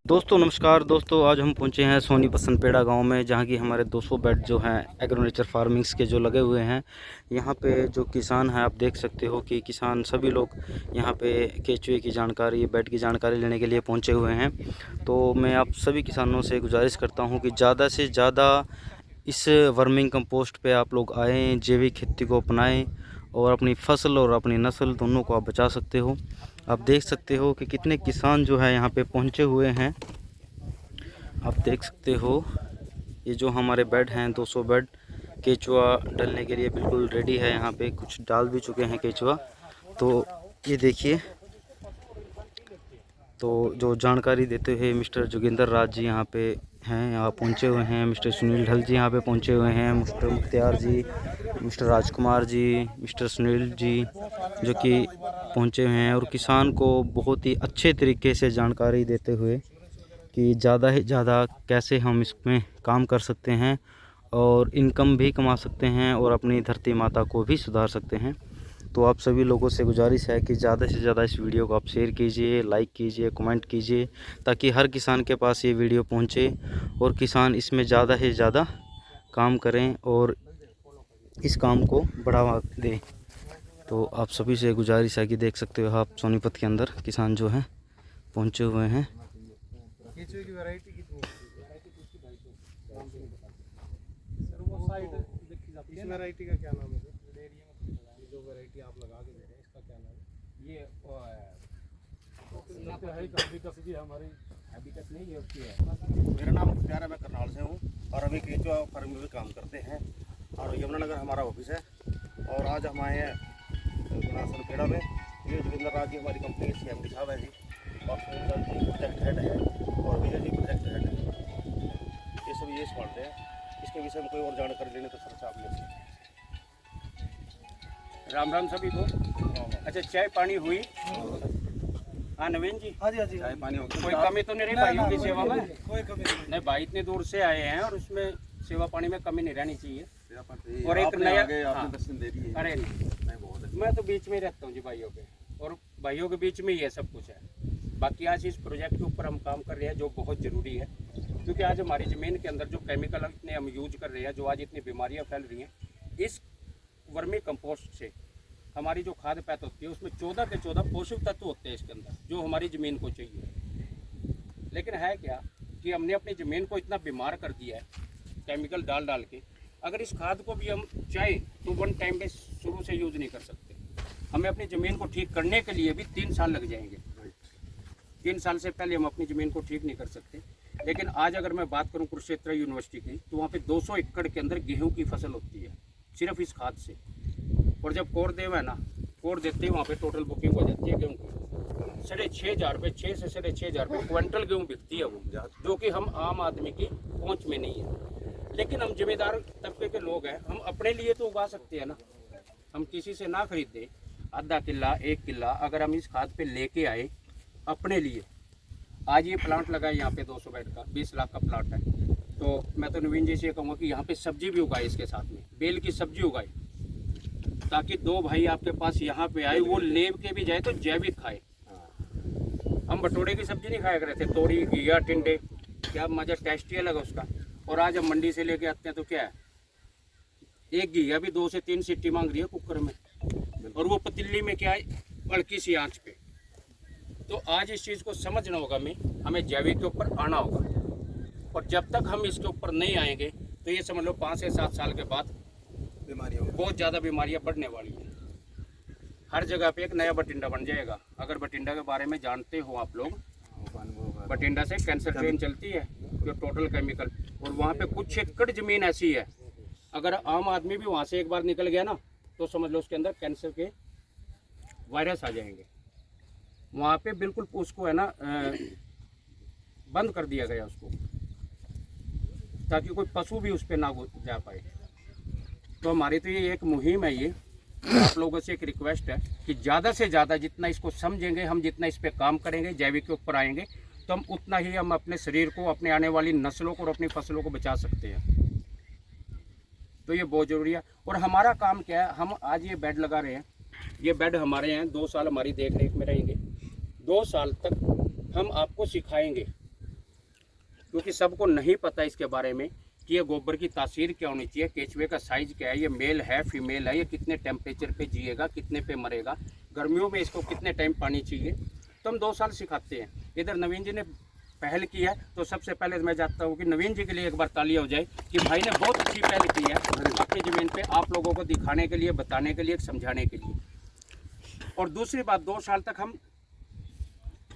दोस्तों नमस्कार दोस्तों, आज हम पहुंचे हैं सोनी बसनपेड़ा गांव में, जहां की हमारे 200 बेड जो हैं एग्रोनेचर फार्मिंग्स के जो लगे हुए हैं। यहां पे जो किसान हैं, आप देख सकते हो कि किसान सभी लोग यहां पे केचुए की जानकारी, बेड की जानकारी लेने के लिए पहुंचे हुए हैं। तो मैं आप सभी किसानों से गुजारिश करता हूं कि ज़्यादा से ज़्यादा इस वर्मिंग कंपोस्ट पे आप लोग आएँ, जैविक खेती को अपनाएं और अपनी फसल और अपनी नस्ल दोनों को आप बचा सकते हो। आप देख सकते हो कि कितने किसान जो है यहाँ पे पहुँचे हुए हैं। आप देख सकते हो ये जो हमारे बेड हैं 200 बेड केचुआ डलने के लिए बिल्कुल रेडी है। यहाँ पे कुछ डाल भी चुके हैं केचुआ। तो ये देखिए, तो जो जानकारी देते हुए मिस्टर जोगिंदर राज जी यहाँ पे हैं, यहाँ पहुँचे हुए हैं। मिस्टर सुनील ढल जी यहाँ पे पहुँचे हुए हैं, मिस्टर मुख्तियार जी, मिस्टर राजकुमार जी, मिस्टर सुनील जी जो कि पहुँचे हुए हैं और किसान को बहुत ही अच्छे तरीके से जानकारी देते हुए कि ज़्यादा ही ज़्यादा कैसे हम इसमें काम कर सकते हैं और इनकम भी कमा सकते हैं और अपनी धरती माता को भी सुधार सकते हैं। तो आप सभी लोगों से गुजारिश है कि ज़्यादा से ज़्यादा इस वीडियो को आप शेयर कीजिए, लाइक कीजिए, कमेंट कीजिए, ताकि हर किसान के पास ये वीडियो पहुंचे और किसान इसमें ज़्यादा से ज़्यादा काम करें और इस काम को बढ़ावा दें। तो आप सभी से गुजारिश है कि देख सकते हो आप सोनीपत के अंदर किसान जो हैं पहुँचे हुए हैं। केचुए की वैरायटी कितनी सर वो साइड देखी जाती है। इस वैरायटी का क्या नाम है सर? ये जो वैरायटी आप लगा के दे रहे हैं इसका क्या नाम है? ये हैबिटस भी हमारी हैबिटस नहीं है उसकी है। मेरा नाम मुख्तियार है, मैं करनाल से हूँ और अभी केचुआ फार्म में भी काम करते हैं और यमुनानगर हमारा ऑफिस है। और आज हम आए हैं बसनपेड़ा में। ये जोगिंदर राज जी हमारी कंपनी के CMD साहब हैं जी, और सुनील जी प्रोजेक्ट हेड है और विजय जी प्रोजेक्ट हेड है। ये सब ये संभालते हैं। इसके विषय में कोई और जानकारी लेने तो सर से आप मिलते। राम राम सभी को। अच्छा, चाय पानी हुई? हाँ नवीन जी, हाँ जी चाय पानी हो गई? कोई कमी तो नहीं रही भाइयों की सेवा में? कोई कमी नहीं, भाई इतने दूर से आए हैं और उसमें सेवा पानी में कमी नहीं रहनी चाहिए। और एक नया अरे नहीं, मैं तो बीच में ही रहता हूँ जी भाइयों के, और भाइयों के बीच में ही है सब कुछ है। बाकी आज इस प्रोजेक्ट के ऊपर हम काम कर रहे हैं जो बहुत ज़रूरी है, क्योंकि आज हमारी ज़मीन के अंदर जो केमिकल इतने हम यूज कर रहे हैं, जो आज इतनी बीमारियां फैल रही हैं, इस वर्मी कंपोस्ट से हमारी जो खाद पैदा होती है उसमें 14 के 14 पोषक तत्व होते हैं इसके अंदर, जो हमारी ज़मीन को चाहिए। लेकिन है क्या कि हमने अपनी ज़मीन को इतना बीमार कर दिया है केमिकल डाल डाल के। अगर इस खाद को भी हम चाहें तो वन टाइम में शुरू से यूज़ नहीं कर सकते। हमें अपनी ज़मीन को ठीक करने के लिए भी 3 साल लग जाएंगे। 3 साल से पहले हम अपनी ज़मीन को ठीक नहीं कर सकते। लेकिन आज अगर मैं बात करूं कुरुक्षेत्र यूनिवर्सिटी की, तो वहाँ पे 200 एकड़ के अंदर गेहूं की फसल होती है सिर्फ इस खाद से। और जब कोर देव है ना, कोर देते ही वहाँ पे टोटल बुकिंग हो जाती है गेहूँ की। 6,500 रुपये, 6 से 6,500 रुपये क्विंटल गेहूँ बिकती है वो, जो कि हम आम आदमी की पहुँच में नहीं है। लेकिन हम जिम्मेदार तबके के लोग हैं, हम अपने लिए तो उगा सकते हैं ना। हम किसी से ना खरीदे, आधा किला 1 किला अगर हम इस खाद पे लेके आए अपने लिए। आज ये प्लांट लगा है यहाँ पे 200 बेड का, 20 लाख का प्लांट है। तो मैं तो नवीन जी से कहूँगा कि यहाँ पे सब्जी भी उगाए, इसके साथ में बेल की सब्जी उगाई, ताकि 2 भाई आपके पास यहाँ पे आए, वो ले के भी जाए तो जैविक खाए। हम भटोरे की सब्जी नहीं खाया करते थे, तोरी घिया टिंडे, क्या मजा टेस्ट ही अलग है उसका। और आज हम मंडी से लेके आते हैं तो क्या है, एक घिया भी 2 से 3 सीटी मांग रही है कुकर में, और वो पतीली में क्या है, हल्की सी आंच पे। तो आज इस चीज़ को समझना होगा, हमें जैविक के ऊपर आना होगा। और जब तक हम इसके ऊपर नहीं आएंगे तो ये समझ लो 5 से 7 साल के बाद बीमारियाँ, बहुत ज़्यादा बीमारियाँ बढ़ने वाली हैं। हर जगह पे एक नया बठिंडा बन जाएगा। अगर बठिंडा के बारे में जानते हो आप लोग, बठिंडा से कैंसर ट्रेन चलती है जो टोटल केमिकल, और वहाँ पे कुछ एकड़ ज़मीन ऐसी है, अगर आम आदमी भी वहाँ से एक बार निकल गया ना, तो समझ लो उसके अंदर कैंसर के वायरस आ जाएंगे। वहाँ पे बिल्कुल उसको है ना बंद कर दिया गया उसको, ताकि कोई पशु भी उस पर ना जा पाए। तो हमारी तो ये एक मुहिम है, ये आप लोगों से एक रिक्वेस्ट है कि ज़्यादा से ज़्यादा जितना इसको समझेंगे हम, जितना इस पर काम करेंगे, जैविक के ऊपर आएंगे, तो हम उतना ही हम अपने शरीर को, अपने आने वाली नस्लों को और अपनी फसलों को बचा सकते हैं। तो ये बहुत ज़रूरी है। और हमारा काम क्या है, हम आज ये बेड लगा रहे हैं, ये बेड हमारे हैं, 2 साल हमारी देख रेख में रहेंगे। 2 साल तक हम आपको सिखाएंगे क्योंकि सबको नहीं पता इसके बारे में कि ये गोबर की तासीर क्या होनी चाहिए, केचुए का साइज क्या है, ये मेल है फीमेल है, ये कितने टेम्परेचर पे जिएगा, कितने पे मरेगा, गर्मियों में इसको कितने टाइम पानी चाहिए। तो हम 2 साल सिखाते हैं। इधर नवीन जी ने पहल की है, तो सबसे पहले मैं चाहता हूँ कि नवीन जी के लिए एक बार तालियां हो जाए कि भाई ने बहुत अच्छी पहल की है अपनी ज़मीन पे आप लोगों को दिखाने के लिए, बताने के लिए, समझाने के लिए। और दूसरी बात, 2 साल तक हम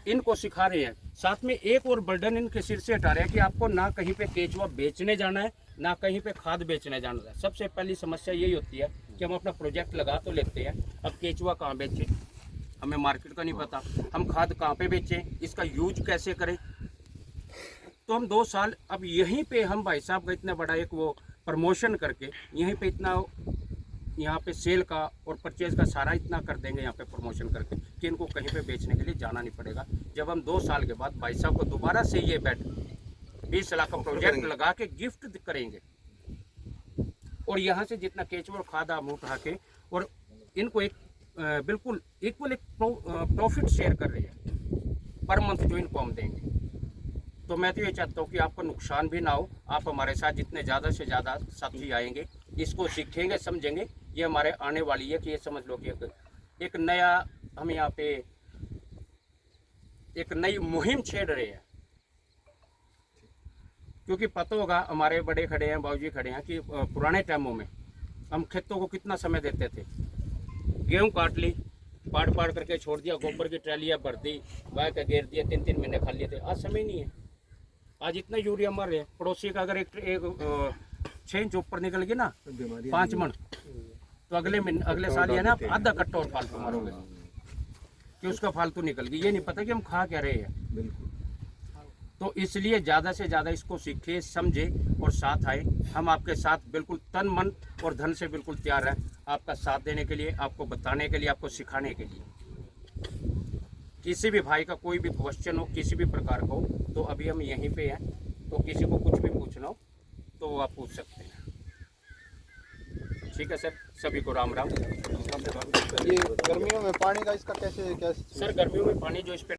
इनको सिखा रहे हैं, साथ में एक और बर्डन इनके सिर से हटा रहे हैं कि आपको ना कहीं पे केचुआ बेचने जाना है, ना कहीं पे खाद बेचने जाना है। सबसे पहली समस्या यही होती है कि हम अपना प्रोजेक्ट लगा तो लेते हैं, अब केचुआ कहाँ बेचें, हमें मार्केट का नहीं पता, हम खाद कहाँ पे बेचें, इसका यूज कैसे करें। तो हम 2 साल अब यहीं पे हम भाई साहब का इतना बड़ा एक वो प्रमोशन करके यहीं पे इतना यहाँ पे सेल का और परचेज का सारा इतना कर देंगे यहाँ पे प्रमोशन करके कि इनको कहीं पे बेचने के लिए जाना नहीं पड़ेगा। जब हम 2 साल के बाद भाई साहब को दोबारा से ये बेड 20 लाख का प्रोजेक्ट लगा के गिफ्ट करेंगे और यहाँ से जितना केचुआ और खाद हम उठा के और इनको एक बिल्कुल इक्वल एक प्रॉफिट शेयर कर रहे हैं पर मंथ जो इनको हम देंगे। तो मैं तो ये चाहता हूँ कि आपको नुकसान भी ना हो, आप हमारे साथ जितने ज़्यादा से ज़्यादा साथी आएंगे, इसको सीखेंगे, समझेंगे, ये हमारे आने वाली है कि ये समझ लो कि एक नया हम यहाँ पे एक नई मुहिम छेड़ रहे हैं। क्योंकि पता होगा हमारे बड़े खड़े हैं, बाबूजी खड़े हैं कि पुराने टाइमों में हम खेतों को कितना समय देते थे, गेहूँ काट ली, पाड़ करके छोड़ दिया, गोबर की ट्रैलियाँ भर दी, वाह का घेर दिया, 3-3 महीने खा लिए थे। आज समय नहीं है, आज इतना यूरिया मर रहे हैं। पड़ोसी का अगर एक 6 इंच ऊपर निकल गई ना 5 मन, तो अगले साल ये ना आधा कट्टा और फालतू मारोगे कि उसका फालतू निकल गई। ये नहीं पता कि हम खा क्या रहे हैं। तो इसलिए ज़्यादा से ज़्यादा इसको सीखे, समझे और साथ आए। हम आपके साथ बिल्कुल तन मन और धन से बिल्कुल तैयार हैं आपका साथ देने के लिए, आपको बताने के लिए, आपको सिखाने के लिए। किसी भी भाई का कोई भी क्वेश्चन हो, किसी भी प्रकार का हो, तो अभी हम यहीं पे हैं, तो किसी को कुछ भी पूछना हो तो आप पूछ सकते हैं। ठीक है सर, सभी को राम राम। ये गर्मियों में पानी का इसका कैसे सर गर्मियों में पानी जो इस पे